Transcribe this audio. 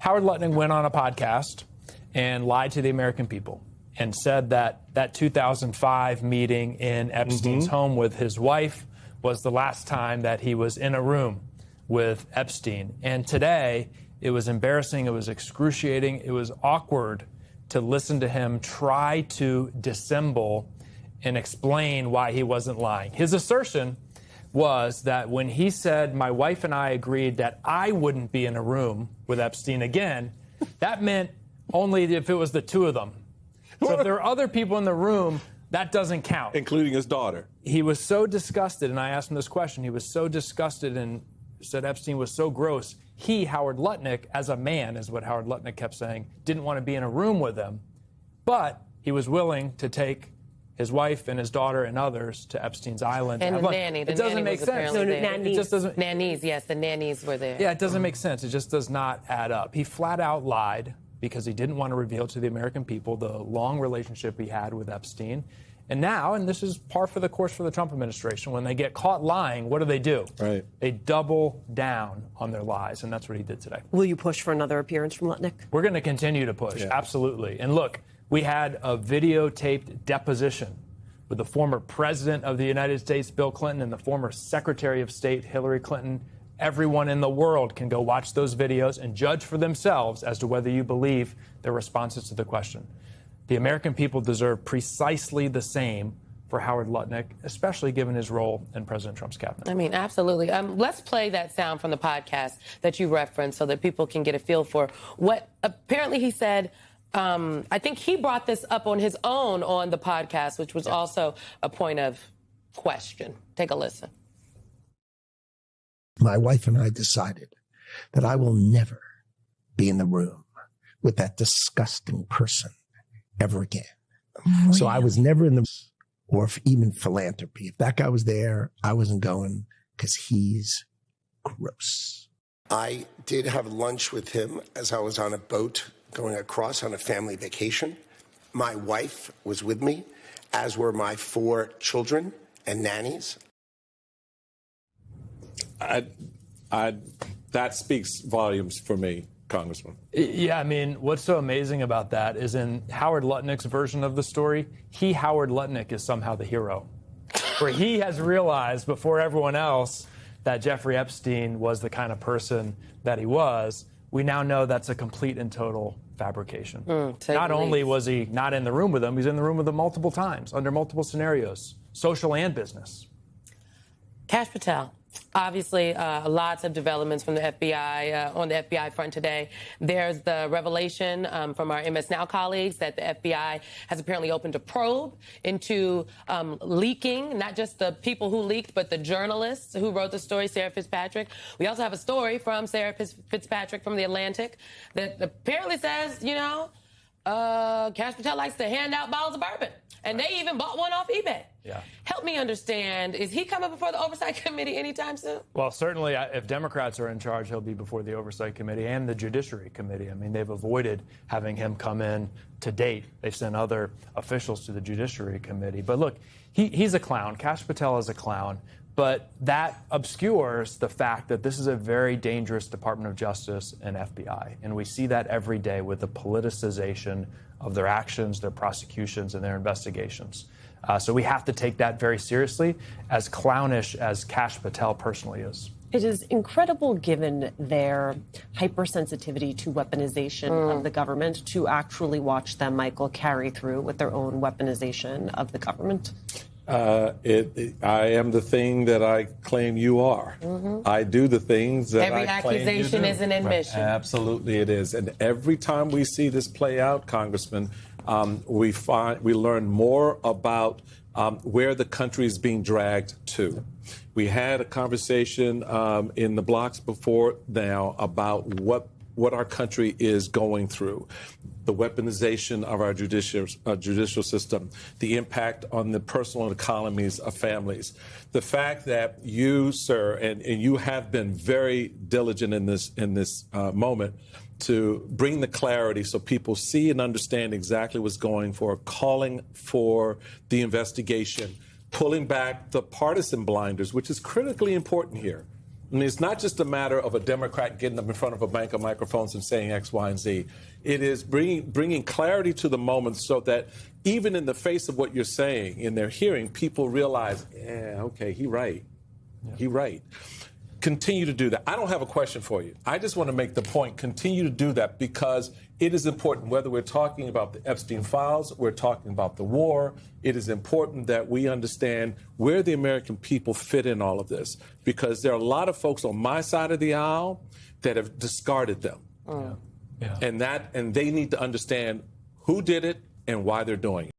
Howard Lutnick went on a podcast and lied to the American people and said that 2005 meeting in Epstein's home with his wife was the last time that he was in a room with Epstein. And today, it was embarrassing, it was excruciating, it was awkward to listen to him try to dissemble and explain why he wasn't lying. His assertion was that when he said, my wife and I agreed that I wouldn't be in a room with Epstein again, that meant only if it was the two of them. So if there are other people in the room, that doesn't count. Including his daughter. He was so disgusted, and I asked him this question, he was so disgusted and said Epstein was so gross. He, Howard Lutnick, as a man, is what Howard Lutnick kept saying, didn't want to be in a room with him, but he was willing to take his wife and his daughter and others to Epstein's island. And the nanny. It doesn't make sense. Nannies, it just doesn't. Nannies, yes, the nannies were there. Yeah, it doesn't make sense. It just does not add up. He flat out lied because he didn't want to reveal to the American people the long relationship he had with Epstein. And now, and this is par for the course for the Trump administration, when they get caught lying, what do? Right. They double down on their lies, and that's what he did today. Will you push for another appearance from Lutnick? We're going to continue to push, absolutely. And look, we had a videotaped deposition with the former president of the United States, Bill Clinton, and the former Secretary of State, Hillary Clinton. Everyone in the world can go watch those videos and judge for themselves as to whether you believe their responses to the question. The American people deserve precisely the same for Howard Lutnick, especially given his role in President Trump's cabinet. I mean, absolutely. Let's play that sound from the podcast that you referenced so that people can get a feel for what apparently he said. I think he brought this up on his own on the podcast, which was also a point of question. Take a listen. My wife and I decided that I will never be in the room with that disgusting person ever again. Really? So I was never in the, or if even philanthropy. If that guy was there, I wasn't going because he's gross. I did have lunch with him as I was on a boat going across on a family vacation. My wife was with me, as were my 4 children and nannies. That speaks volumes for me, Congressman. Yeah, I mean, what's so amazing about that is in Howard Lutnick's version of the story, Howard Lutnick, is somehow the hero. Where he has realized before everyone else that Jeffrey Epstein was the kind of person that he was. We now know that's a complete and total fabrication. Not only was he not in the room with him, he's in the room with him multiple times, under multiple scenarios, social and business. Kash Patel. Obviously, lots of developments from the FBI on the FBI front today. There's the revelation from our MS Now colleagues that the FBI has apparently opened a probe into leaking, not just the people who leaked, but the journalists who wrote the story, Sarah Fitzpatrick. We also have a story from Sarah Fitzpatrick from The Atlantic that apparently says, Kash Patel likes to hand out bottles of bourbon. And they even bought one off eBay. Yeah. Help me understand, is he coming before the Oversight Committee anytime soon? Well, certainly, if Democrats are in charge, he'll be before the Oversight Committee and the Judiciary Committee. I mean, they've avoided having him come in to date. They've sent other officials to the Judiciary Committee. But look, he's a clown. Kash Patel is a clown. But that obscures the fact that this is a very dangerous Department of Justice and FBI. And we see that every day with the politicization of their actions, their prosecutions, and their investigations. So we have to take that very seriously, as clownish as Kash Patel personally is. It is incredible, given their hypersensitivity to weaponization of the government, to actually watch them, Michael, carry through with their own weaponization of the government. I am the thing that I claim you are. I do the things that every I claim you do. Every accusation is an admission. Right. Absolutely it is. And every time we see this play out, Congressman, we learn more about where the country is being dragged to. We had a conversation in the blocks before now about what our country is going through. The weaponization of our judicial system, the impact on the personal economies of families. The fact that you, sir, and you have been very diligent in this moment to bring the clarity so people see and understand exactly what's going for, calling for the investigation, pulling back the partisan blinders, which is critically important here. I mean, it's not just a matter of a Democrat getting up in front of a bank of microphones and saying X, Y, and Z. It is bringing clarity to the moment so that even in the face of what you're saying in their hearing, people realize, yeah, okay, he right. He right. Continue to do that. I don't have a question for you. I just want to make the point, continue to do that because it is important, whether we're talking about the Epstein files, we're talking about the war, it is important that we understand where the American people fit in all of this because there are a lot of folks on my side of the aisle that have discarded them. Yeah. And they need to understand who did it and why they're doing it.